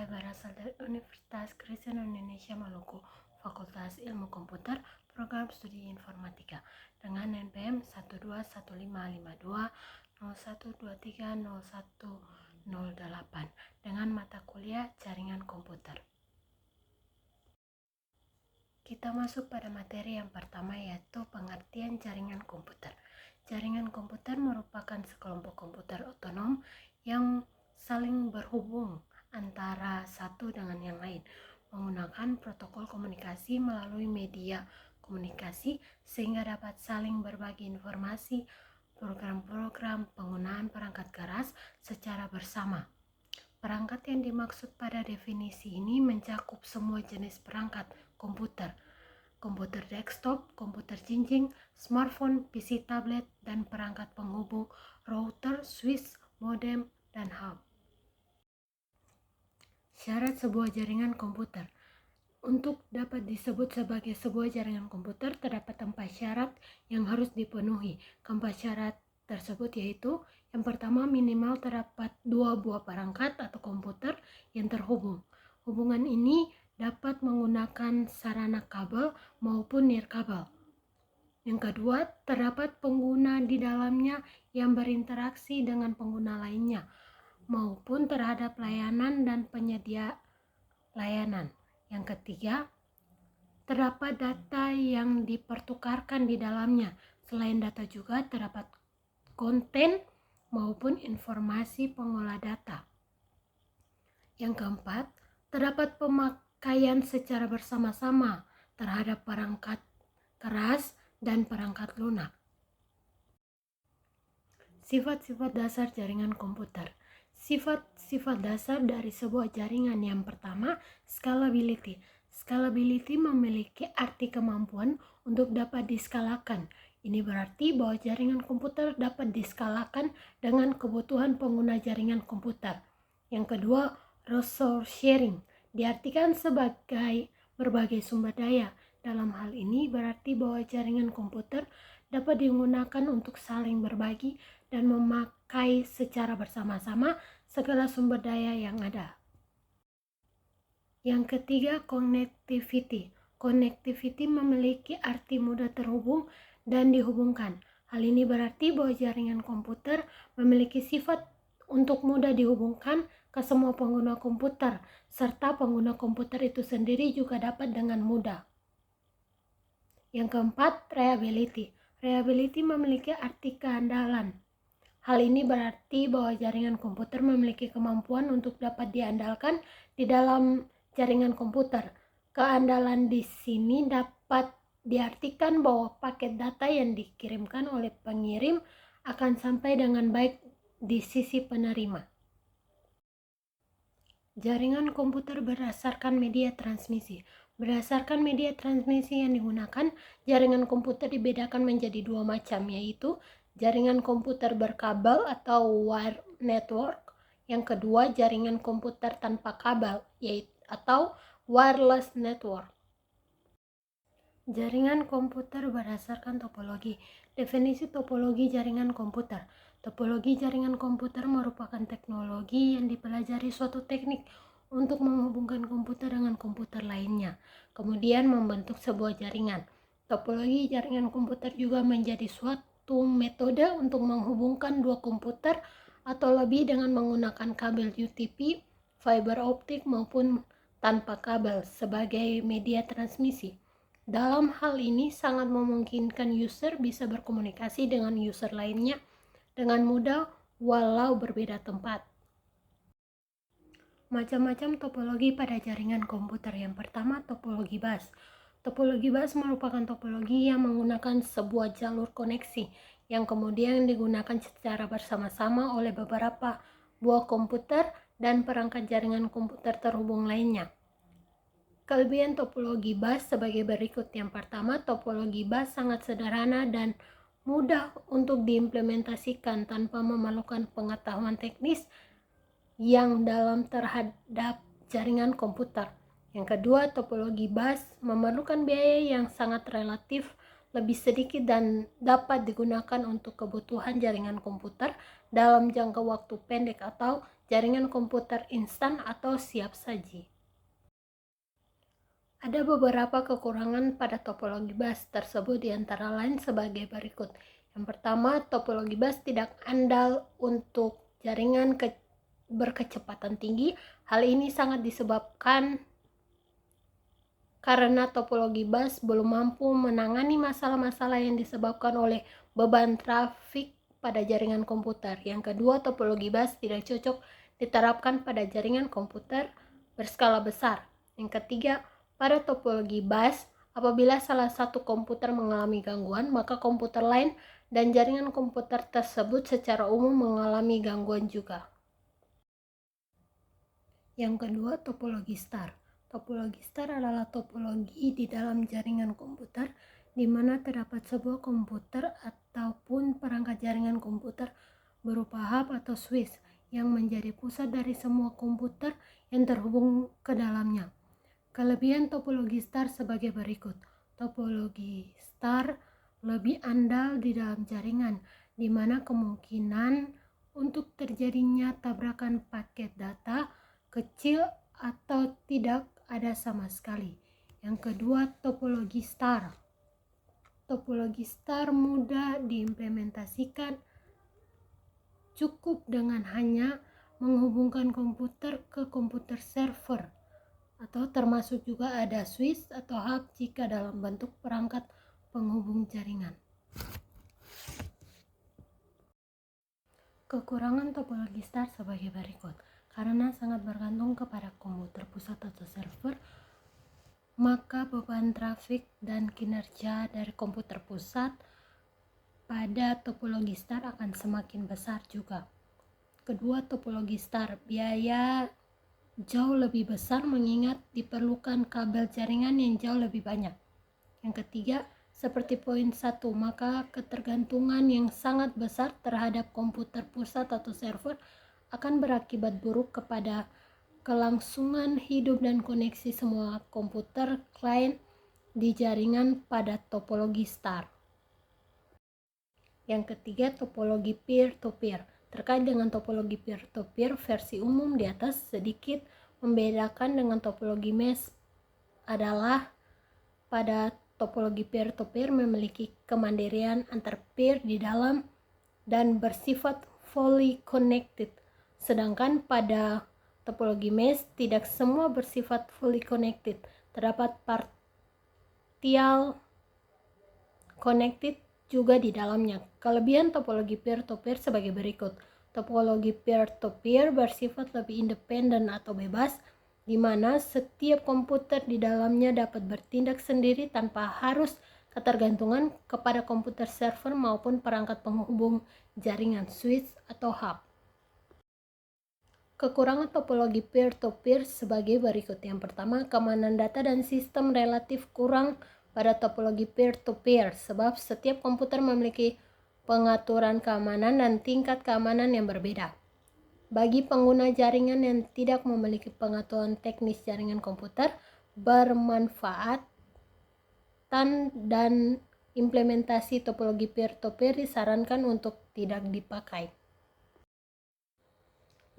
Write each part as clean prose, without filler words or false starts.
berasal dari Universitas Kristen Indonesia Maluku, Fakultas Ilmu Komputer, Program Studi Informatika, dengan NPM 121525001230108 dengan mata kuliah Jaringan Komputer. Kita masuk pada materi yang pertama, yaitu pengertian jaringan komputer. Jaringan komputer merupakan sekelompok komputer otonom yang saling berhubung antara satu dengan yang lain menggunakan protokol komunikasi melalui media komunikasi sehingga dapat saling berbagi informasi, program-program penggunaan perangkat keras secara bersama. Perangkat yang dimaksud pada definisi ini mencakup semua jenis perangkat komputer, komputer desktop, komputer jinjing, smartphone, PC tablet, dan perangkat penghubung, router, switch, modem, dan hub. Syarat sebuah jaringan komputer. Untuk dapat disebut sebagai sebuah jaringan komputer, terdapat 4 syarat yang harus dipenuhi. Keempat syarat tersebut yaitu: yang pertama, minimal terdapat 2 buah perangkat atau komputer yang terhubung. Hubungan ini dapat menggunakan sarana kabel maupun nirkabel. Yang kedua, terdapat pengguna di dalamnya yang berinteraksi dengan pengguna lainnya maupun terhadap layanan dan penyedia layanan. Yang ketiga, terdapat data yang dipertukarkan di dalamnya. Selain data juga terdapat konten maupun informasi pengolah data. Yang keempat, terdapat pemakaian secara bersama-sama terhadap perangkat keras dan perangkat lunak. Sifat-sifat dasar jaringan komputer. Sifat-sifat dasar dari sebuah jaringan yang pertama, scalability. Scalability memiliki arti kemampuan untuk dapat diskalakan. Ini berarti bahwa jaringan komputer dapat diskalakan dengan kebutuhan pengguna jaringan komputer. Yang kedua, resource sharing. Diartikan sebagai berbagai sumber daya. Dalam hal ini berarti bahwa jaringan komputer dapat digunakan untuk saling berbagi dan memakai secara bersama-sama segala sumber daya yang ada. Yang ketiga, connectivity. Connectivity memiliki arti mudah terhubung dan dihubungkan. Hal ini berarti bahwa jaringan komputer memiliki sifat untuk mudah dihubungkan ke semua pengguna komputer, serta pengguna komputer itu sendiri juga dapat dengan mudah. Yang keempat, reliability. Reliability memiliki arti keandalan. Hal ini berarti bahwa jaringan komputer memiliki kemampuan untuk dapat diandalkan di dalam jaringan komputer. Keandalan di sini dapat diartikan bahwa paket data yang dikirimkan oleh pengirim akan sampai dengan baik di sisi penerima. Jaringan komputer berdasarkan media transmisi. Berdasarkan media transmisi yang digunakan, jaringan komputer dibedakan menjadi 2 macam, yaitu jaringan komputer berkabel atau wire network. Yang kedua, jaringan komputer tanpa kabel atau wireless network. Jaringan komputer berdasarkan topologi. Definisi topologi jaringan komputer. Topologi jaringan komputer merupakan teknologi yang dipelajari suatu teknik untuk menghubungkan komputer dengan komputer lainnya, kemudian membentuk sebuah jaringan. Topologi jaringan komputer juga menjadi suatu metode untuk menghubungkan 2 komputer atau lebih dengan menggunakan kabel UTP, fiber optik maupun tanpa kabel sebagai media transmisi. Dalam hal ini sangat memungkinkan user bisa berkomunikasi dengan user lainnya dengan mudah walau berbeda tempat. Macam-macam topologi pada jaringan komputer. Yang pertama, topologi bus. Topologi bus merupakan topologi yang menggunakan sebuah jalur koneksi yang kemudian digunakan secara bersama-sama oleh beberapa buah komputer dan perangkat jaringan komputer terhubung lainnya. Kelebihan topologi bus sebagai berikut. Yang pertama, topologi bus sangat sederhana dan mudah untuk diimplementasikan tanpa memerlukan pengetahuan teknis yang dalam terhadap jaringan komputer. Yang kedua, topologi bus memerlukan biaya yang sangat relatif lebih sedikit dan dapat digunakan untuk kebutuhan jaringan komputer dalam jangka waktu pendek atau jaringan komputer instan atau siap saji. Ada beberapa kekurangan pada topologi bus tersebut antara lain sebagai berikut. Yang pertama, topologi bus tidak andal untuk jaringan berkecepatan tinggi. Hal ini sangat disebabkan karena topologi bus belum mampu menangani masalah-masalah yang disebabkan oleh beban trafik pada jaringan komputer. Yang kedua, topologi bus tidak cocok diterapkan pada jaringan komputer berskala besar. Yang ketiga, pada topologi bus, apabila salah satu komputer mengalami gangguan, maka komputer lain dan jaringan komputer tersebut secara umum mengalami gangguan juga. Yang kedua, topologi star. Topologi star adalah topologi di dalam jaringan komputer di mana terdapat sebuah komputer ataupun perangkat jaringan komputer berupa hub atau switch yang menjadi pusat dari semua komputer yang terhubung ke dalamnya. Kelebihan topologi star sebagai berikut. Topologi star lebih andal di dalam jaringan, di mana kemungkinan untuk terjadinya tabrakan paket data kecil atau tidak ada sama sekali. Yang kedua, topologi star. Topologi star mudah diimplementasikan, cukup dengan hanya menghubungkan komputer ke komputer server, atau termasuk juga ada switch atau hub jika dalam bentuk perangkat penghubung jaringan. Kekurangan topologi star sebagai berikut. Karena sangat bergantung kepada komputer pusat atau server, maka beban trafik dan kinerja dari komputer pusat pada topologi star akan semakin besar juga. Kedua, topologi star biaya jauh lebih besar mengingat diperlukan kabel jaringan yang jauh lebih banyak. Yang ketiga, seperti poin 1, maka ketergantungan yang sangat besar terhadap komputer pusat atau server akan berakibat buruk kepada kelangsungan hidup dan koneksi semua komputer klien di jaringan pada topologi star. Yang ketiga, topologi peer-to-peer. Terkait dengan topologi peer-to-peer, versi umum di atas sedikit membedakan dengan topologi mesh adalah pada topologi peer-to-peer memiliki kemandirian antar peer di dalam dan bersifat fully connected. Sedangkan pada topologi mesh tidak semua bersifat fully connected. Terdapat partial connected juga di dalamnya. Kelebihan topologi peer-to-peer sebagai berikut. Topologi peer-to-peer bersifat lebih independen atau bebas, di mana setiap komputer di dalamnya dapat bertindak sendiri tanpa harus ketergantungan kepada komputer server maupun perangkat penghubung jaringan switch atau hub. Kekurangan topologi peer-to-peer sebagai berikut. Yang pertama, keamanan data dan sistem relatif kurang pada topologi peer-to-peer sebab setiap komputer memiliki pengaturan keamanan dan tingkat keamanan yang berbeda. Bagi pengguna jaringan yang tidak memiliki pengetahuan teknis jaringan komputer, bermanfaat dan implementasi topologi peer-to-peer disarankan untuk tidak dipakai.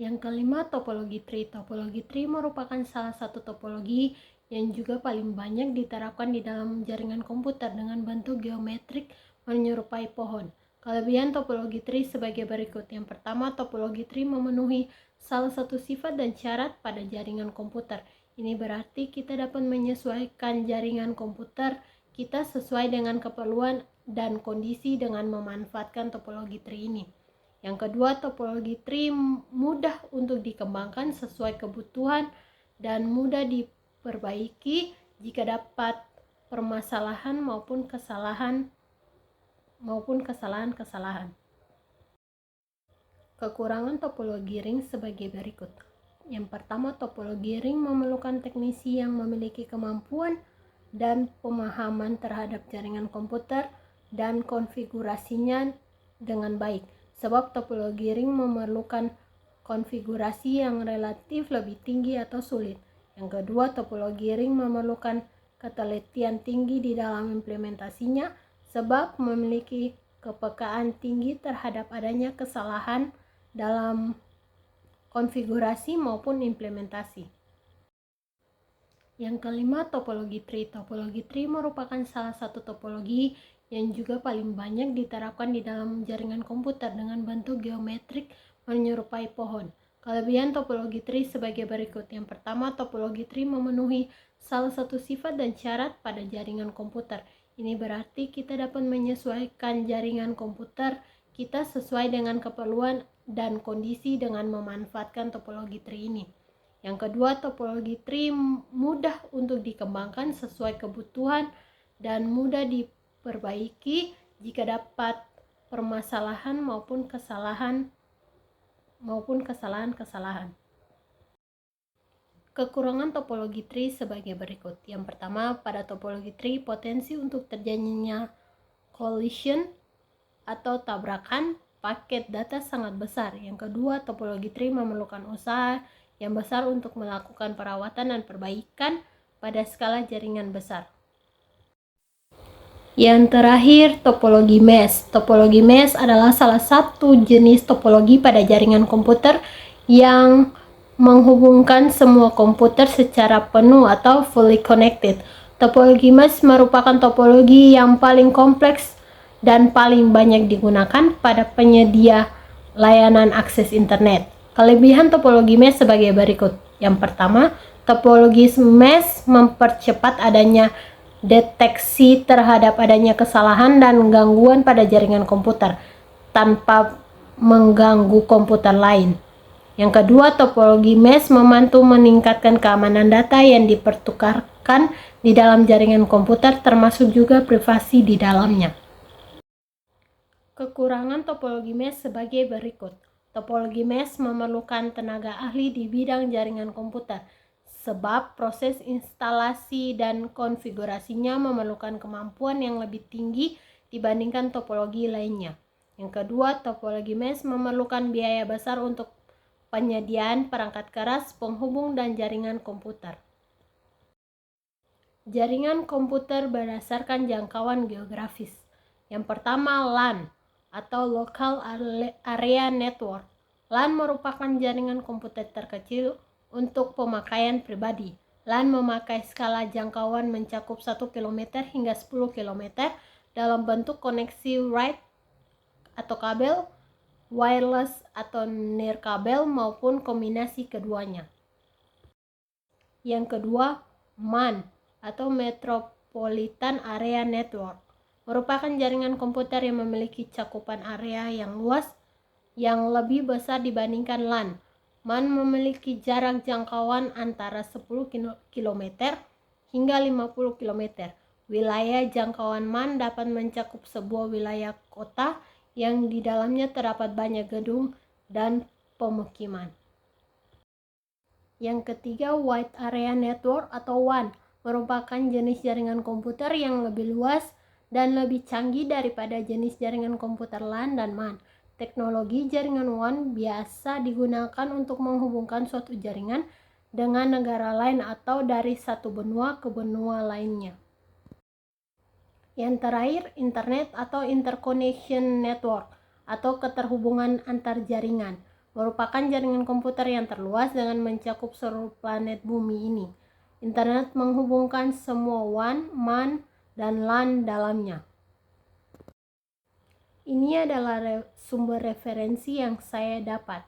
Yang kelima, topologi tree. Topologi tree merupakan salah satu topologi yang juga paling banyak diterapkan di dalam jaringan komputer dengan bentuk geometrik menyerupai pohon. Kelebihan topologi tree sebagai berikut. Yang pertama, topologi tree memenuhi salah satu sifat dan syarat pada jaringan komputer. Ini berarti kita dapat menyesuaikan jaringan komputer kita sesuai dengan keperluan dan kondisi dengan memanfaatkan topologi tree ini. Yang kedua, topologi tree mudah untuk dikembangkan sesuai kebutuhan dan mudah diperbaiki jika dapat permasalahan maupun kesalahan. Kekurangan topologi ring sebagai berikut. Yang pertama, topologi ring memerlukan teknisi yang memiliki kemampuan dan pemahaman terhadap jaringan komputer dan konfigurasinya dengan baik. Sebab topologi ring memerlukan konfigurasi yang relatif lebih tinggi atau sulit. Yang kedua, topologi ring memerlukan ketelitian tinggi di dalam implementasinya sebab memiliki kepekaan tinggi terhadap adanya kesalahan dalam konfigurasi maupun implementasi. Yang kelima, topologi tree. Topologi tree merupakan salah satu topologi yang juga paling banyak diterapkan di dalam jaringan komputer dengan bentuk geometrik menyerupai pohon. Kelebihan topologi tree sebagai berikut. Yang pertama, topologi tree memenuhi salah satu sifat dan syarat pada jaringan komputer. Ini berarti kita dapat menyesuaikan jaringan komputer kita sesuai dengan keperluan dan kondisi dengan memanfaatkan topologi tree ini. Yang kedua, topologi tree mudah untuk dikembangkan sesuai kebutuhan dan mudah diperbaiki jika dapat permasalahan maupun kesalahan. Kekurangan topologi tree sebagai berikut. Yang pertama, pada topologi tree potensi untuk terjadinya collision atau tabrakan paket data sangat besar. Yang kedua, topologi tree memerlukan usaha yang besar untuk melakukan perawatan dan perbaikan pada skala jaringan besar. Yang terakhir, topologi mesh. Topologi mesh adalah salah satu jenis topologi pada jaringan komputer yang menghubungkan semua komputer secara penuh atau fully connected. Topologi mesh merupakan topologi yang paling kompleks dan paling banyak digunakan pada penyedia layanan akses internet. Kelebihan topologi mesh sebagai berikut. Yang pertama, topologi mesh mempercepat adanya deteksi terhadap adanya kesalahan dan gangguan pada jaringan komputer tanpa mengganggu komputer lain. Yang kedua, topologi mesh membantu meningkatkan keamanan data yang dipertukarkan di dalam jaringan komputer, termasuk juga privasi di dalamnya. Kekurangan topologi mesh sebagai berikut. Topologi mesh memerlukan tenaga ahli di bidang jaringan komputer, sebab proses instalasi dan konfigurasinya memerlukan kemampuan yang lebih tinggi dibandingkan topologi lainnya. Yang kedua, topologi mesh memerlukan biaya besar untuk penyediaan perangkat keras, penghubung, dan jaringan komputer. Jaringan komputer berdasarkan jangkauan geografis. Yang pertama, LAN atau Local Area Network. LAN merupakan jaringan komputer terkecil untuk pemakaian pribadi. LAN memakai skala jangkauan mencakup 1 km hingga 10 km dalam bentuk koneksi wired atau kabel, wireless atau nirkabel maupun kombinasi keduanya. Yang kedua, MAN atau Metropolitan Area Network. Merupakan jaringan komputer yang memiliki cakupan area yang luas yang lebih besar dibandingkan LAN. MAN memiliki jarak jangkauan antara 10 km hingga 50 km. Wilayah jangkauan MAN dapat mencakup sebuah wilayah kota yang di dalamnya terdapat banyak gedung dan pemukiman. Yang ketiga, Wide Area Network atau WAN merupakan jenis jaringan komputer yang lebih luas dan lebih canggih daripada jenis jaringan komputer LAN dan MAN. Teknologi jaringan WAN biasa digunakan untuk menghubungkan suatu jaringan dengan negara lain atau dari satu benua ke benua lainnya. Yang terakhir, Internet atau Interconnection Network atau keterhubungan antar jaringan merupakan jaringan komputer yang terluas dengan mencakup seluruh planet bumi ini. Internet menghubungkan semua WAN, MAN, dan LAN dalamnya. Ini adalah sumber referensi yang saya dapat.